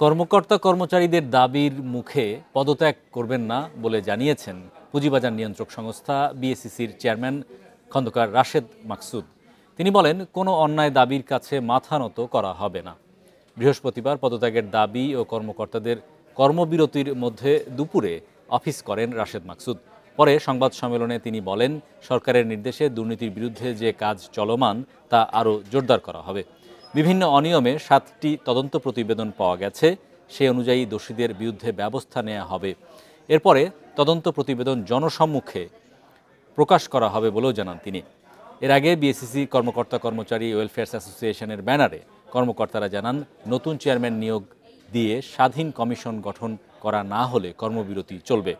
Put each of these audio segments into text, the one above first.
কর্মকর্তা কর্মচারীদের দাবির মুখে পদত্যাগ করবেন না বলে জানিয়েছেন পুঁজিবাজার নিয়ন্ত্রক সংস্থা বিএসইসির চেয়ারম্যান খন্দকার রাশেদ মাকসুদ। তিনি বলেন, কোনো অন্যায় দাবির কাছে মাথা নত করা হবে না। বৃহস্পতিবার পদত্যাগের দাবি ও কর্মকর্তাদের কর্মবিরতির মধ্যে দুপুরে অফিস করেন রাশেদ মাকসুদ। পরে সংবাদ সম্মেলনে তিনি বলেন, সরকারের নির্দেশে দুর্নীতির বিরুদ্ধে যে কাজ চলমান তা আরও জোরদার করা হবে। বিভিন্ন অনিয়মে 7টি তদন্ত প্রতিবেদন পাওয়া গেছে, সে অনুযায়ী দোষীদের বিরুদ্ধে ব্যবস্থা নেওয়া হবে। এরপরে তদন্ত প্রতিবেদন জনসম্মুখে প্রকাশ করা হবে বলেও জানান তিনি। এর আগে বিএসইসি কর্মকর্তা কর্মচারী ওয়েলফেয়ার্স অ্যাসোসিয়েশনের ব্যানারে কর্মকর্তারা জানান, নতুন চেয়ারম্যান নিয়োগ দিয়ে স্বাধীন কমিশন গঠন করা না হলে কর্মবিরতি চলবে।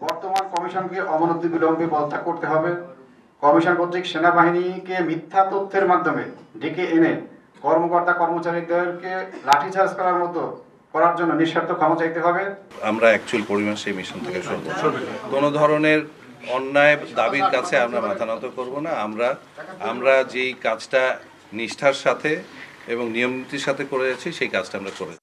বর্তমান কমিশনকে অনতি বিলম্বে পদত্যাগ করতে হবে। কমিশন কর্তৃক সেনাবাহিনীকে মিথ্যা তথ্যের মাধ্যমে ডেকে এনে কর্মকর্তা কর্মচারীদেরকে লাঠিচার্জ করার জন্য নিঃস্বার্থ ক্ষমা চাইতে হবে। আমরা অ্যাকচুয়াল পরিমাণ সেই মিশন থেকে সরব। কোনো ধরনের অন্যায় দাবির কাছে আমরা মাথা নত করব না। আমরা যেই কাজটা নিষ্ঠার সাথে এবং নিয়ম নীতির সাথে করে যাচ্ছি সেই কাজটা আমরা করে